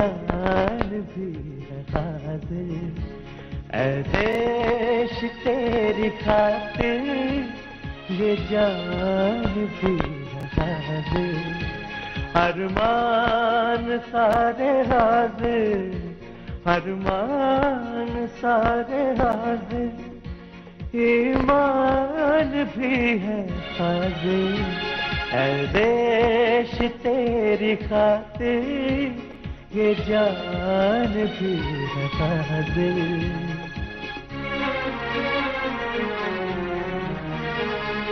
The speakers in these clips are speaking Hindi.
जान भी है हाजिर, ऐ देश तेरी खातिर ये जान भी है हाजिर, अरमान सारे हाजिर, अरमान सारे हाजिर, ईमान भी है हाजिर, ऐ देश तेरी खातिर ये जान भी है हाजिर।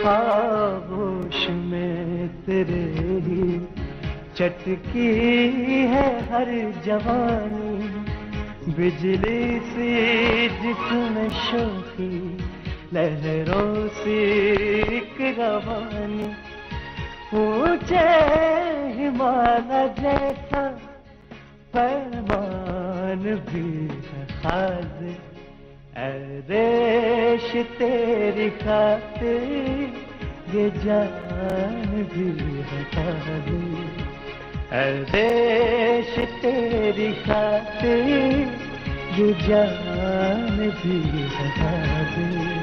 आगोश में तेरे ही चटकी है हर जवानी, बिजली सी जिसमें शोखी लहरों से एक रवानी, ऊंचे हिमालय जैसा पैमान भी है हाजिर, ऐ देश तेरी खातिर ये जान भी है हाजिर, ऐ देश तेरी खातिर ये जान भी है हाजिर।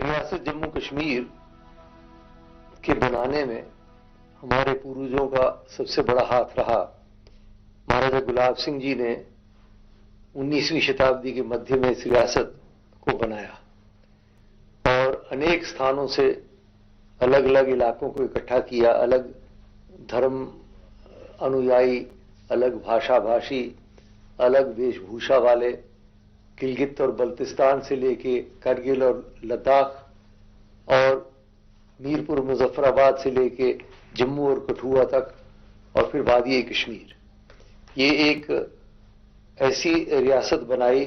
रियासत जम्मू कश्मीर के बनाने में हमारे पूर्वजों का सबसे बड़ा हाथ रहा। महाराजा गुलाब सिंह जी ने 19वीं शताब्दी के मध्य में इस रियासत को बनाया और अनेक स्थानों से अलग अलग इलाकों को इकट्ठा किया, अलग धर्म अनुयायी, अलग भाषा भाषी, अलग वेशभूषा वाले, गिलगित और बल्तिस्तान से लेके करगिल और लद्दाख और मीरपुर मुजफ्फराबाद से लेके जम्मू और कठुआ तक और फिर वादी कश्मीर। ये एक ऐसी रियासत बनाई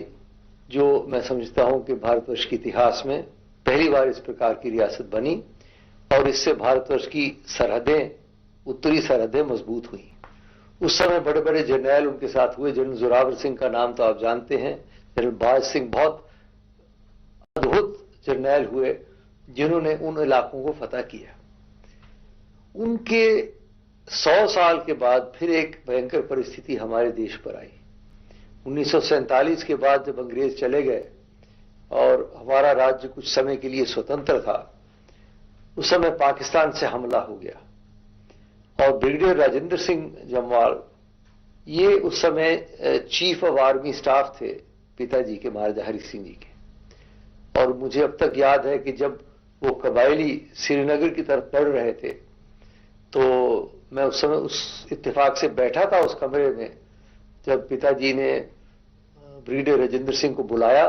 जो मैं समझता हूं कि भारतवर्ष के इतिहास में पहली बार इस प्रकार की रियासत बनी और इससे भारतवर्ष की सरहदें, उत्तरी सरहदें मजबूत हुई। उस समय बड़े बड़े जर्नैल उनके साथ हुए। जनरल जोरावर सिंह का नाम तो आप जानते हैं। जनरल बाज सिंह बहुत अद्भुत जर्नैल हुए जिन्होंने उन इलाकों को फतह किया। उनके 100 साल के बाद फिर एक भयंकर परिस्थिति हमारे देश पर आई। 1947 के बाद जब अंग्रेज चले गए और हमारा राज्य कुछ समय के लिए स्वतंत्र था, उस समय पाकिस्तान से हमला हो गया और ब्रिगेडियर राजेंद्र सिंह जम्वाल ये उस समय चीफ ऑफ आर्मी स्टाफ थे पिताजी के, महाराजा हरि सिंह जी के। और मुझे अब तक याद है कि जब वो कबायली श्रीनगर की तरफ बढ़ रहे थे तो मैं उस समय उस इत्तेफाक से बैठा था उस कमरे में जब पिताजी ने ब्रिगेडियर राजेंद्र सिंह को बुलाया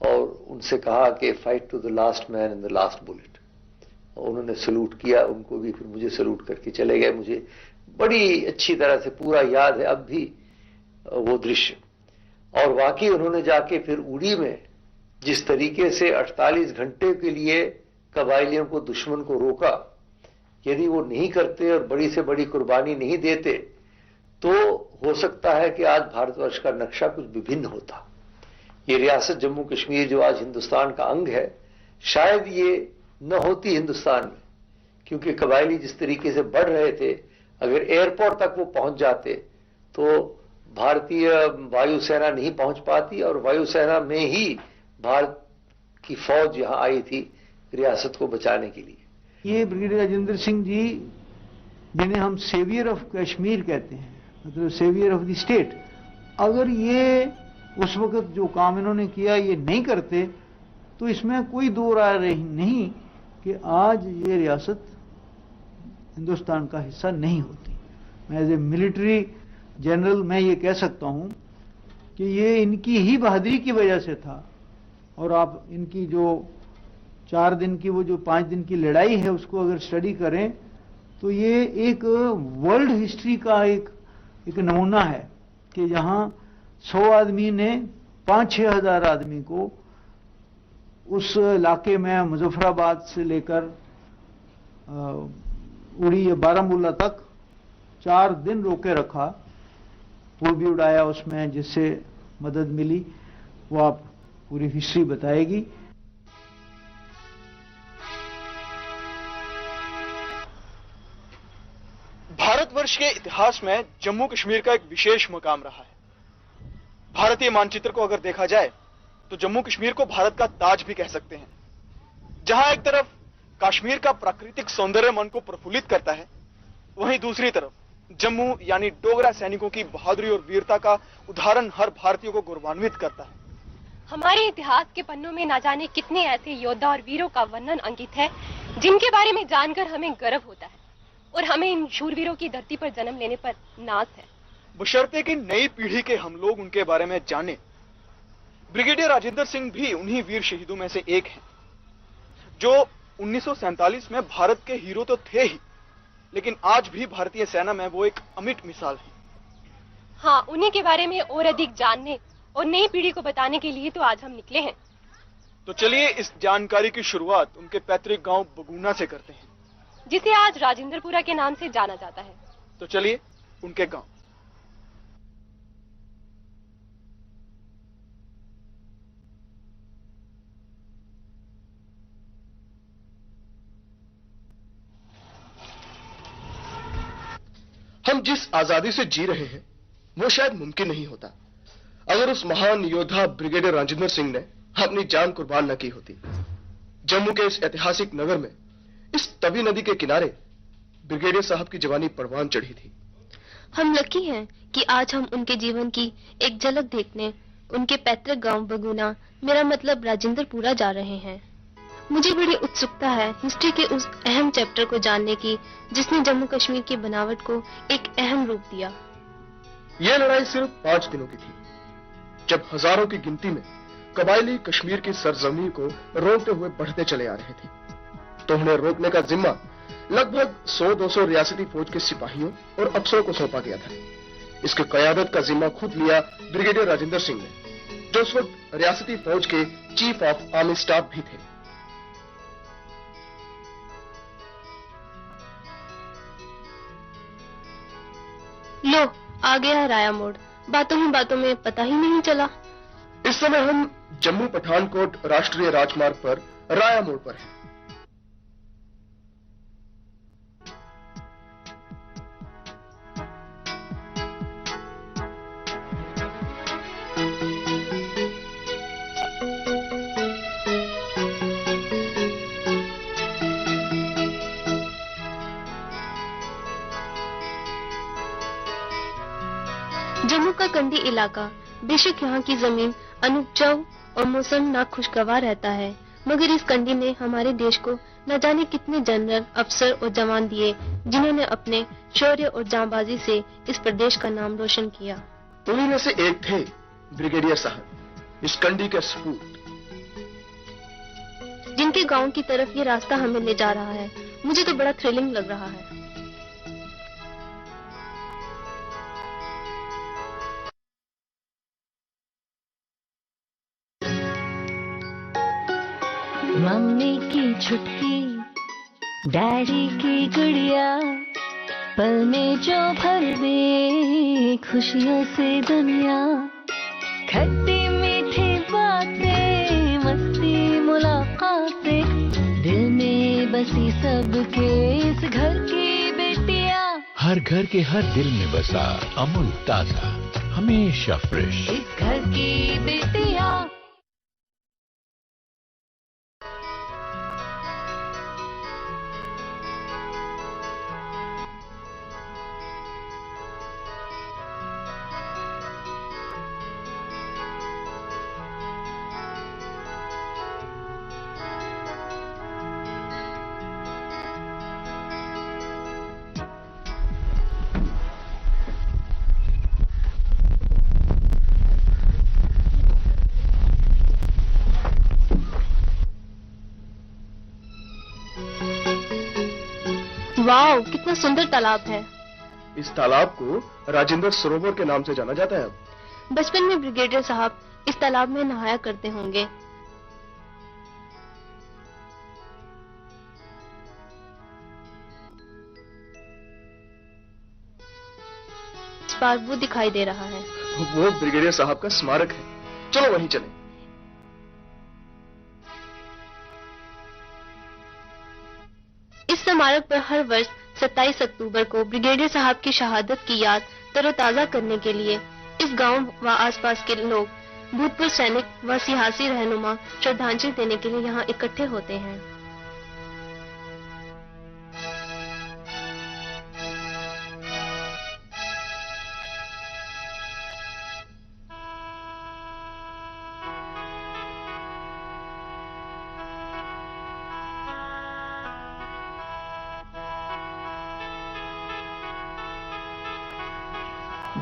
और उनसे कहा कि fight to the last man in the last bullet. और उन्होंने सलूट किया, उनको भी, फिर मुझे सलूट करके चले गए। मुझे बड़ी अच्छी तरह से पूरा याद है अब भी वो दृश्य। और वाकई उन्होंने जाके फिर उड़ी में जिस तरीके से 48 घंटे के लिए कबायलियों को, दुश्मन को रोका, यदि वो नहीं करते और बड़ी से बड़ी कुर्बानी नहीं देते तो हो सकता है कि आज भारतवर्ष का नक्शा कुछ विभिन्न होता। ये रियासत जम्मू कश्मीर जो आज हिंदुस्तान का अंग है, शायद ये न होती हिंदुस्तान में, क्योंकि कबायली जिस तरीके से बढ़ रहे थे, अगर एयरपोर्ट तक वो पहुंच जाते तो भारतीय वायुसेना नहीं पहुंच पाती और वायुसेना में ही भारत की फौज यहां आई थी रियासत को बचाने के लिए। ये ब्रिगेडियर राजेंद्र सिंह जी, जिन्हें हम सेवियर ऑफ कश्मीर कहते हैं, मतलब सेवियर ऑफ द स्टेट। अगर ये उस वक्त जो काम इन्होंने किया ये नहीं करते तो इसमें कोई दो राय नहीं कि आज ये रियासत हिंदुस्तान का हिस्सा नहीं होती। मैं एज ए मिलिट्री जनरल मैं ये कह सकता हूं कि ये इनकी ही बहादुरी की वजह से था। और आप इनकी जो 4 दिन की वो जो 5 दिन की लड़ाई है उसको अगर स्टडी करें तो ये एक वर्ल्ड हिस्ट्री का एक नमूना है कि जहां 100 आदमी ने 5-6 हजार आदमी को उस इलाके में मुजफ्फराबाद से लेकर उड़ी या बारामूला तक 4 दिन रोके रखा। पुल भी उड़ाया उसमें जिससे मदद मिली, वो आप पूरी हिस्ट्री बताएगी। भारतवर्ष के इतिहास में जम्मू कश्मीर का एक विशेष मकाम रहा है। भारतीय मानचित्र को अगर देखा जाए तो जम्मू कश्मीर को भारत का ताज भी कह सकते हैं। जहां एक तरफ कश्मीर का प्राकृतिक सौंदर्य मन को प्रफुल्लित करता है, वहीं दूसरी तरफ जम्मू यानी डोगरा सैनिकों की बहादुरी और वीरता का उदाहरण हर भारतीय को गौरवान्वित करता है। हमारे इतिहास के पन्नों में ना जाने कितने ऐसे योद्धा और वीरों का वर्णन अंकित है जिनके बारे में जानकर हमें गर्व होता है और हमें इन शूरवीरों की धरती पर जन्म लेने पर नाज है। बशर्ते कि नई पीढ़ी के हम लोग उनके बारे में जाने। ब्रिगेडियर राजेंद्र सिंह भी उन्हीं वीर शहीदों में से एक हैं, जो 1947 में भारत के हीरो तो थे ही, लेकिन आज भी भारतीय सेना में वो एक अमिट मिसाल है। हाँ, उन्हीं के बारे में और अधिक जानने और नई पीढ़ी को बताने के लिए तो आज हम निकले हैं। तो चलिए इस जानकारी की शुरुआत उनके पैतृक गांव बगुना से करते हैं, जिसे आज राजेंद्रपुरा के नाम से जाना जाता है। तो चलिए उनके गांव। हम जिस आजादी से जी रहे हैं वो शायद मुमकिन नहीं होता अगर उस महान योद्धा ब्रिगेडियर राजेंद्र सिंह ने अपनी जान कुर्बान न की होती। जम्मू के इस ऐतिहासिक नगर में इस तवी नदी के किनारे ब्रिगेडियर साहब की जवानी परवान चढ़ी थी। हम लकी हैं कि आज हम उनके जीवन की एक झलक देखने उनके पैतृक गांव बगुना, मेरा मतलब राजेंद्रपुरा जा रहे हैं। मुझे बड़ी उत्सुकता है हिस्ट्री के उस अहम चैप्टर को जानने की जिसने जम्मू कश्मीर की बनावट को एक अहम रूप दिया। यह लड़ाई सिर्फ 5 दिनों की थी, जब हजारों की गिनती में कबायली कश्मीर की सरजमीन को रोकते हुए बढ़ते चले आ रहे थे। तो उन्हें रोकने का जिम्मा लगभग 100-200 रियासती फौज के सिपाहियों और अफसरों को सौंपा गया था। इसकी कयादत का जिम्मा खुद लिया ब्रिगेडियर राजेंद्र सिंह ने, जो उस वक्त रियासती फौज के चीफ ऑफ आर्मी स्टाफ भी थे। लो, आ गया राया मोड़। बातों ही बातों में पता ही नहीं चला। इस समय हम जम्मू पठानकोट राष्ट्रीय राजमार्ग पर राया मोड़ पर हैं। जम्मू का कंडी इलाका, बेशक यहाँ की जमीन अनुपजाऊ और मौसम नाखुशगवार रहता है, मगर इस कंडी ने हमारे देश को न जाने कितने जनरल, अफसर और जवान दिए जिन्होंने अपने शौर्य और जांबाजी से इस प्रदेश का नाम रोशन किया। उन्हीं में से एक थे ब्रिगेडियर साहब, इस कंडी के सपूत, जिनके गांव की तरफ ये रास्ता हमें ले जा रहा है। मुझे तो बड़ा थ्रिलिंग लग रहा है। मम्मी की छुटकी, डैडी की गुड़िया, पल में जो भर दे खुशियों से दुनिया। खट्टी मीठी बातें, मस्ती मुलाकातें, दिल में बसी सबके इस घर की बेटियां। हर घर के हर दिल में बसा अमूल ताजा, हमेशा फ्रेश। इस घर की बेटियां। वाह, कितना सुंदर तालाब है। इस तालाब को राजेंद्र सरोवर के नाम से जाना जाता है। अब बचपन में ब्रिगेडियर साहब इस तालाब में नहाया करते होंगे। इस बार वो दिखाई दे रहा है। वो ब्रिगेडियर साहब का स्मारक है, चलो वहीं चलें। इस स्मारक पर हर वर्ष 27 अक्टूबर को ब्रिगेडियर साहब की शहादत की याद तरोताजा करने के लिए इस गांव व आसपास के लोग, भूतपूर्व सैनिक व सियासी रहनुमा श्रद्धांजलि देने के लिए यहाँ इकट्ठे होते हैं।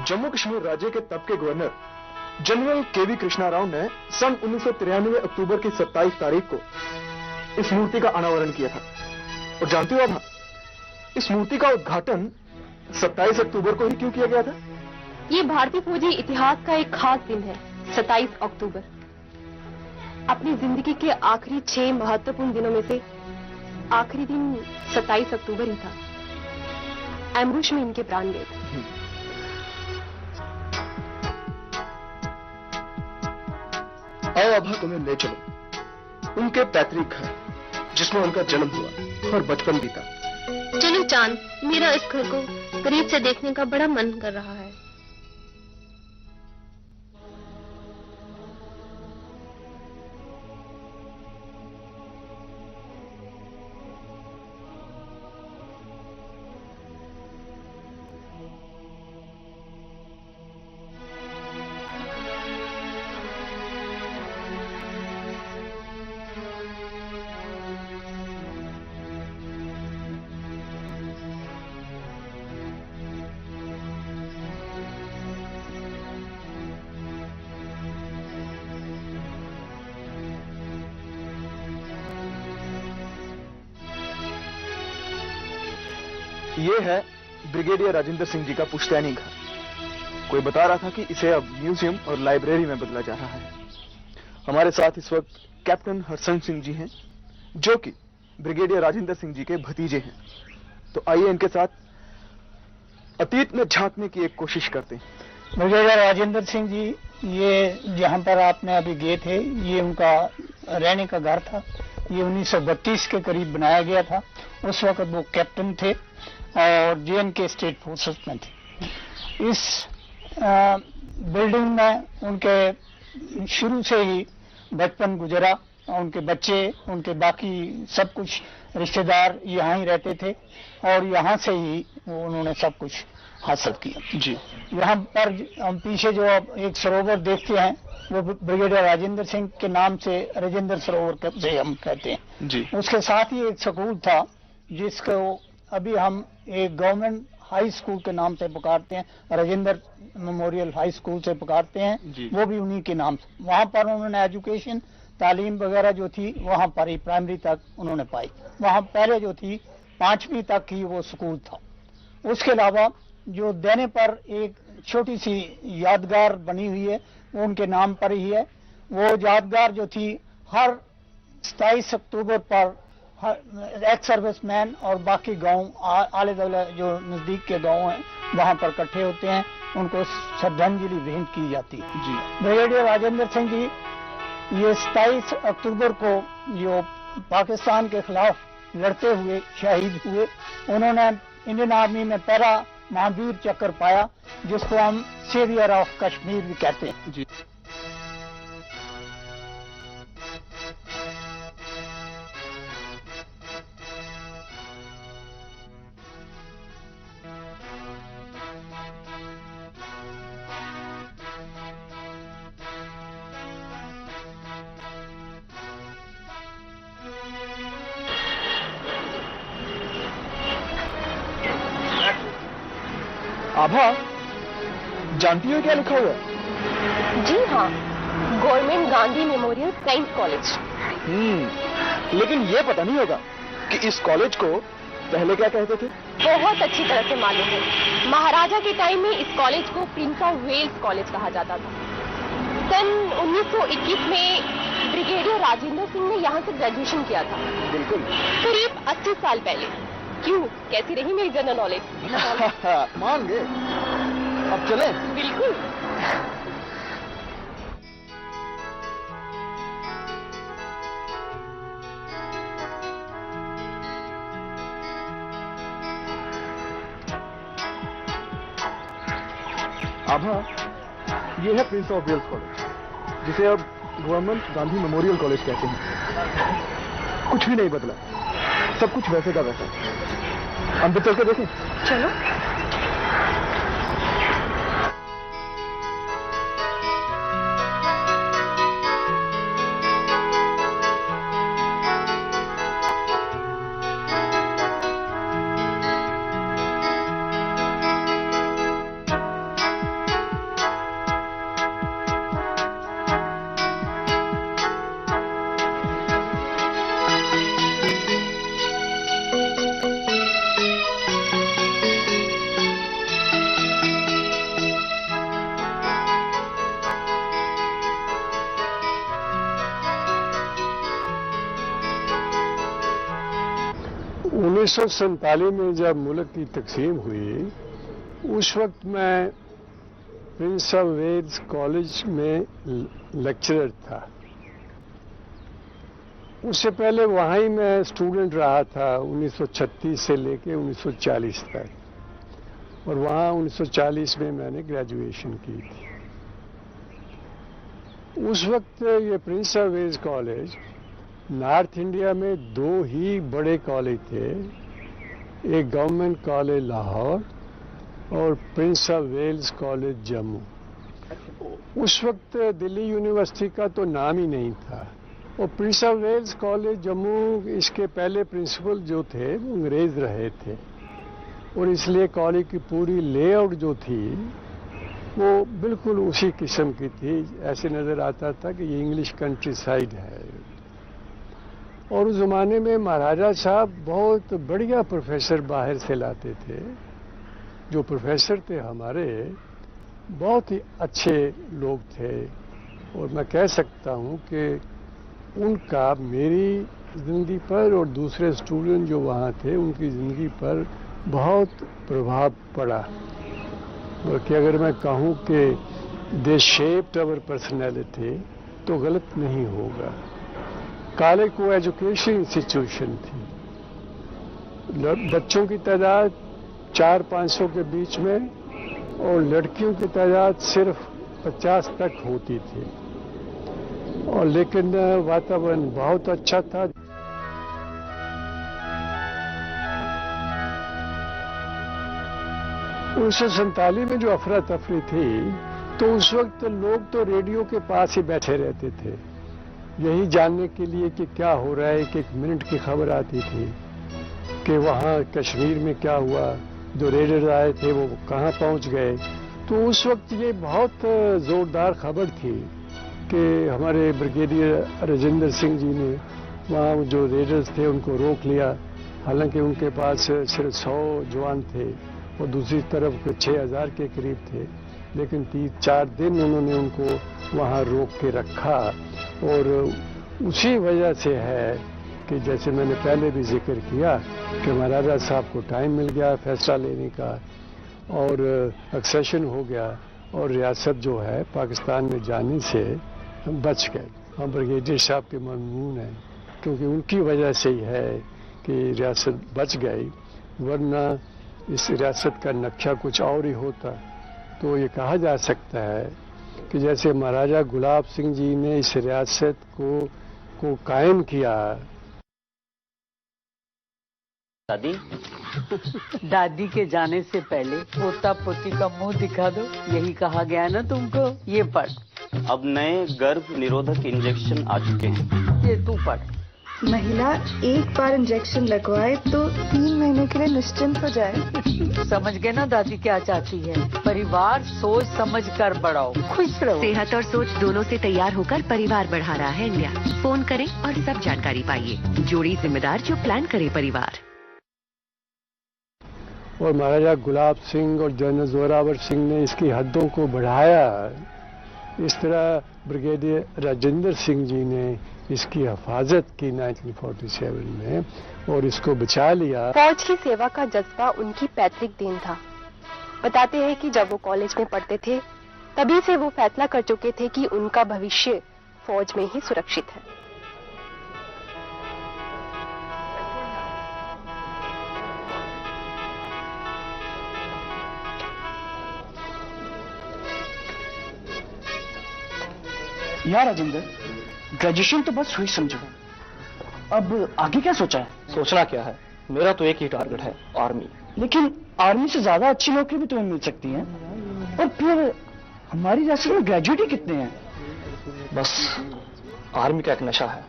जम्मू कश्मीर राज्य के तब के गवर्नर जनरल केवी कृष्णा राव ने सन 1993 अक्टूबर की 27 तारीख को इस मूर्ति का अनावरण किया था। और जानते हो आप, इस मूर्ति का उद्घाटन 27 अक्टूबर को ही क्यों किया गया था? ये भारतीय फौजी इतिहास का एक खास दिन है, 27 अक्टूबर। अपनी जिंदगी के आखिरी 6 महत्वपूर्ण दिनों में से आखिरी दिन 27 अक्टूबर ही था। एम्बुश में इनके प्राण गए थे। आओ अभा, तुम्हें ले चलो उनके पैतृक घर, जिसमें उनका जन्म हुआ और बचपन बीता। चलो चांद, मेरा इस घर को करीब से देखने का बड़ा मन कर रहा है। ये है ब्रिगेडियर राजेंद्र सिंह जी का पुश्तैनी घर। कोई बता रहा था कि इसे अब म्यूजियम और लाइब्रेरी में बदला जा रहा है। हमारे साथ इस वक्त कैप्टन हरसन सिंह जी हैं, जो कि ब्रिगेडियर राजेंद्र सिंह जी के भतीजे हैं। तो आइए इनके साथ अतीत में झांकने की एक कोशिश करते हैं। ब्रिगेडियर राजेंद्र सिंह जी, ये जहां पर आपने अभी गए थे, ये उनका रहने का घर था। ये 1932 के करीब बनाया गया था। उस वक्त वो कैप्टन थे और JNK स्टेट फोर्सेस में थे। इस बिल्डिंग में उनके शुरू से ही बचपन गुजरा। उनके बच्चे, उनके बाकी सब कुछ रिश्तेदार यहाँ ही रहते थे और यहाँ से ही उन्होंने सब कुछ हासिल किया। जी, यहाँ पर हम पीछे जो अब एक सरोवर देखते हैं, वो ब्रिगेडियर राजेंद्र सिंह के नाम से राजेंद्र सरोवर से हम कहते हैं। जी। उसके साथ ही एक स्कूल था, जिसको अभी हम एक गवर्नमेंट हाई स्कूल के नाम से पुकारते हैं, राजेंद्र मेमोरियल हाई स्कूल से पुकारते हैं। वो भी उन्हीं के नाम से। वहाँ पर उन्होंने एजुकेशन, तालीम वगैरह जो थी वहाँ पर ही प्राइमरी तक उन्होंने पाई। वहाँ पहले जो थी 5वीं तक ही वो स्कूल था। उसके अलावा जो देने पर एक छोटी सी यादगार बनी हुई है, वो उनके नाम पर ही है। वो यादगार जो थी, हर 27 अक्टूबर पर एक्स सर्विसमैन और बाकी गांव, आले दुआले जो नजदीक के गांव हैं, वहां पर इकट्ठे होते हैं, उनको श्रद्धांजलि भेंट की जाती है। जी। ब्रिगेडियर राजेंद्र सिंह जी ये 27 अक्टूबर को जो पाकिस्तान के खिलाफ लड़ते हुए शहीद हुए, उन्होंने इंडियन आर्मी में पहला महावीर चक्र पाया, जिसको हम सेवियर ऑफ कश्मीर भी कहते हैं। जी। आभा, जानती हो क्या लिखा हुआ है? जी हाँ, government Gandhi memorial science college. लेकिन ये पता नहीं होगा कि इस कॉलेज को पहले क्या कहते थे? बहुत अच्छी तरह से मालूम है। महाराजा के टाइम में इस कॉलेज को प्रिंस ऑफ वेल्स कॉलेज कहा जाता था। सन 1921 में ब्रिगेडियर राजेंद्र सिंह ने यहाँ से ग्रेजुएशन किया था। बिल्कुल। करीब 80 साल पहले। क्यों, कैसी रही मेरी जनरल नॉलेज? मान गए। अब चले? बिल्कुल। आभा, ये है प्रिंस ऑफ वेल्स कॉलेज, जिसे अब गवर्नमेंट गांधी मेमोरियल कॉलेज कहते हैं। कुछ भी नहीं बदला, सब कुछ वैसे का वैसा। अंदर चल के देखें? चलो। उन्नीस में जब मुल्क की तकसीम हुई, उस वक्त मैं प्रिंस ऑफ वेल्स कॉलेज में लेक्चरर था। उससे पहले वहाँ ही मैं स्टूडेंट रहा था 1936 से लेके 1940 तक, और वहाँ 1940 में मैंने ग्रेजुएशन की थी। उस वक्त ये Prince of Wales College North India में दो ही बड़े कॉलेज थे, एक गवर्नमेंट कॉलेज लाहौर और Prince of Wales College Jammu. उस वक्त दिल्ली यूनिवर्सिटी का तो नाम ही नहीं था, और Prince of Wales College Jammu, इसके पहले प्रिंसिपल जो थे वो अंग्रेज रहे थे, और इसलिए कॉलेज की पूरी लेआउट जो थी वो बिल्कुल उसी किस्म की थी। ऐसे नज़र आता था कि ये इंग्लिश कंट्री साइड है। और उस ज़माने में महाराजा साहब बहुत बढ़िया प्रोफेसर बाहर से लाते थे। जो प्रोफेसर थे हमारे बहुत ही अच्छे लोग थे, और मैं कह सकता हूँ कि उनका मेरी ज़िंदगी पर और दूसरे स्टूडेंट जो वहाँ थे उनकी ज़िंदगी पर बहुत प्रभाव पड़ा। बल्कि अगर मैं कहूँ कि दे शेप्ड आवर पर्सनैलिटी तो गलत नहीं होगा। कॉलेज को एजुकेशन इंस्टीट्यूशन थी। बच्चों की तादाद 400-500 के बीच में, और लड़कियों की तादाद सिर्फ 50 तक होती थी, और लेकिन वातावरण बहुत अच्छा था। 1947 में जो अफरा तफरी थी, तो उस वक्त लोग तो रेडियो के पास ही बैठे रहते थे, यही जानने के लिए कि क्या हो रहा है। एक मिनट की खबर आती थी कि वहाँ कश्मीर में क्या हुआ, जो रेडर आए थे वो कहाँ पहुँच गए। तो उस वक्त ये बहुत ज़ोरदार खबर थी कि हमारे ब्रिगेडियर राजेंद्र सिंह जी ने वहाँ जो रेडर्स थे उनको रोक लिया। हालांकि उनके पास सिर्फ 100 जवान थे और दूसरी तरफ 6000 के करीब थे, लेकिन 3-4 दिन उन्होंने उनको वहाँ रोक के रखा। और उसी वजह से है कि जैसे मैंने पहले भी जिक्र किया कि महाराजा साहब को टाइम मिल गया फैसला लेने का, और एक्सेशन हो गया, और रियासत जो है पाकिस्तान में जाने से हम बच गए। हम ब्रिगेडियर साहब के ममनून हैं, क्योंकि उनकी वजह से ही है कि रियासत बच गई, वरना इस रियासत का नक्शा कुछ और ही होता। तो ये कहा जा सकता है कि जैसे महाराजा गुलाब सिंह जी ने इस रियासत को कायम किया। दादी दादी के जाने से पहले पोता पोती का मुंह दिखा दो, यही कहा गया ना तुमको। ये पढ़। अब नए गर्भ निरोधक इंजेक्शन आ चुके हैं। ये तू पढ़। महिला एक बार इंजेक्शन लगवाए तो 3 महीने के लिए निश्चिंत हो जाए। समझ गए ना दादी क्या चाहती है? परिवार सोच समझ कर बढ़ाओ, खुश रहो। सेहत और सोच दोनों से तैयार होकर परिवार बढ़ा रहा है इंडिया। फोन करें और सब जानकारी पाइए। जोड़ी जिम्मेदार जो प्लान करे परिवार। और महाराजा गुलाब सिंह और जनरल जोरावर सिंह ने इसकी हदों को बढ़ाया, इस तरह ब्रिगेडियर राजेंद्र सिंह जी ने इसकी हिफाजत की 1947 में और इसको बचा लिया। फौज की सेवा का जज्बा उनकी पैतृक देन था। बताते हैं कि जब वो कॉलेज में पढ़ते थे तभी से वो फैसला कर चुके थे कि उनका भविष्य फौज में ही सुरक्षित है। यार राजेंद्र, ग्रेजुएशन तो बस हुई समझो, अब आगे क्या सोचा है? सोचना क्या है, मेरा तो एक ही टारगेट है, आर्मी। लेकिन आर्मी से ज्यादा अच्छी नौकरी भी तुम्हें मिल सकती है, और फिर हमारी राशि में ग्रेजुएट ही कितने हैं? बस आर्मी का एक नशा है,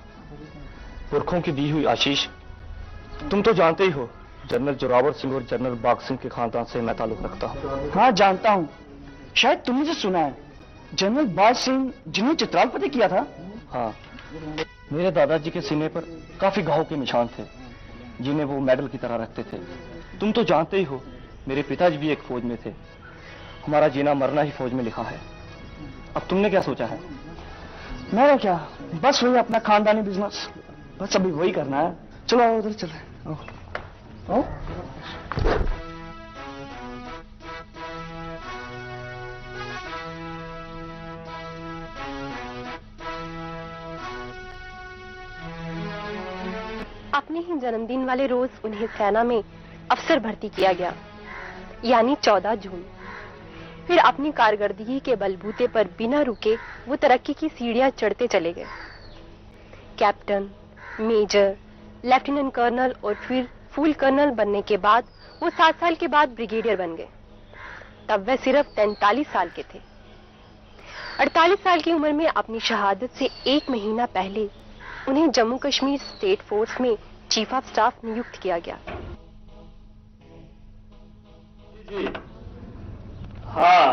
पुरखों की दी हुई आशीष। तुम तो जानते ही हो, जनरल जोरावर सिंह और जनरल बाग सिंह के खानदान से मैं ताल्लुक रखता हूँ। हाँ जानता हूँ, शायद तुमने से सुना है, जनरल बाग सिंह जिन्हें चित्राल फतेह किया था। हाँ, मेरे दादाजी के सीने पर काफी घाव के निशान थे, जिन्हें वो मेडल की तरह रखते थे। तुम तो जानते ही हो, मेरे पिताजी भी एक फौज में थे, हमारा जीना मरना ही फौज में लिखा है। अब तुमने क्या सोचा है? मेरा क्या, बस वही अपना खानदानी बिजनेस, बस अभी वही करना है। चलो आओ उधर चले। आओ। अपने ही जन्मदिन वाले रोज उन्हें सेना में अफसर भर्ती किया गया, यानी 14 जून। फिर अपनी कारकर्दगी के बलबूते पर बिना रुके वो तरक्की की सीढ़ियां चढ़ते चले गए। कैप्टन, मेजर, लेफ्टिनेंट कर्नल और फिर फुल कर्नल बनने के बाद वो 7 साल के बाद ब्रिगेडियर बन गए। तब वह सिर्फ 43 साल के थे। 48 साल की उम्र में अपनी शहादत से 1 महीना पहले उन्हें जम्मू कश्मीर स्टेट फोर्स में चीफ ऑफ स्टाफ नियुक्त किया गया। जी हाँ,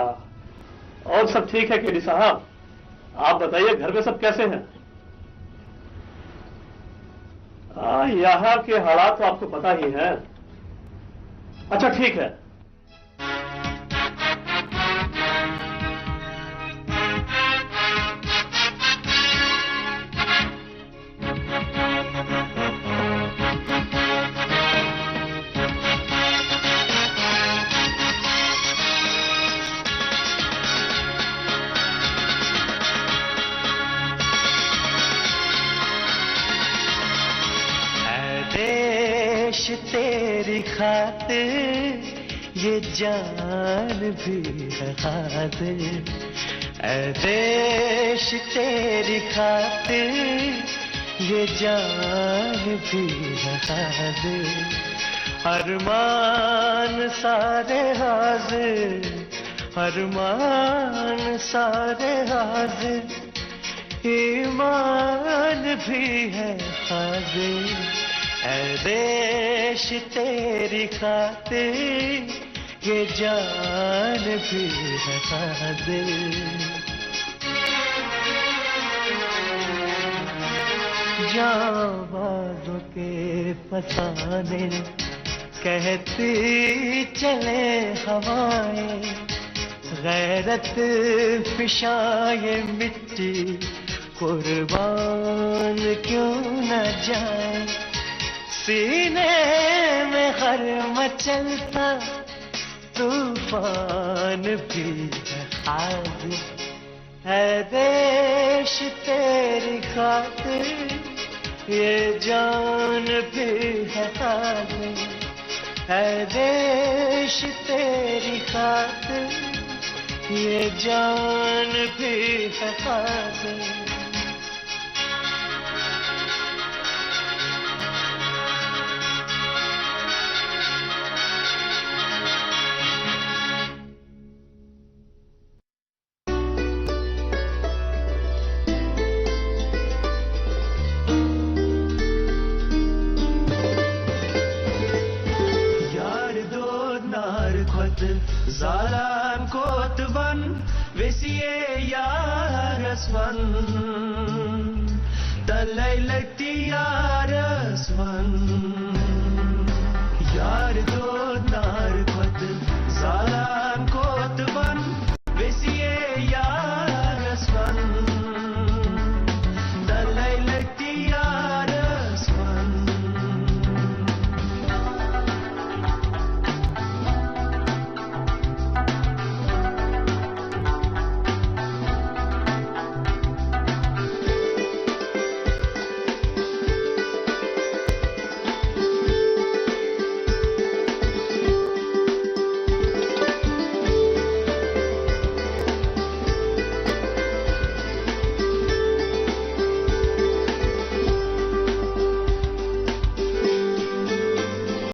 और सब ठीक है केडी साहब, आप बताइए घर में सब कैसे हैं? यहाँ के हालात तो आपको पता ही है। अच्छा ठीक है। तेरी खातिर ये जान भी है हाजिर, ऐ देश तेरी खातिर ये जान भी है हाजिर, अरमान सारे हाजिर, अरमान सारे हाजिर, ईमान भी है हाजिर, ऐ देश तेरी खातिर ये जान भी है हाजिर। जाबाजों के फसाने कहती चले हवाएं, गैरत फिशाए मिट्टी कुर्बान क्यों न जाए, सीने में हर मचलता तूफान भी है हाजिर, है देश तेरी खातिर ये जान भी है हाजिर, है देश तेरी खातिर ये जान भी है हाजिर। Zalam kotvan vesiye yarasvan, dalaylati yarasvan.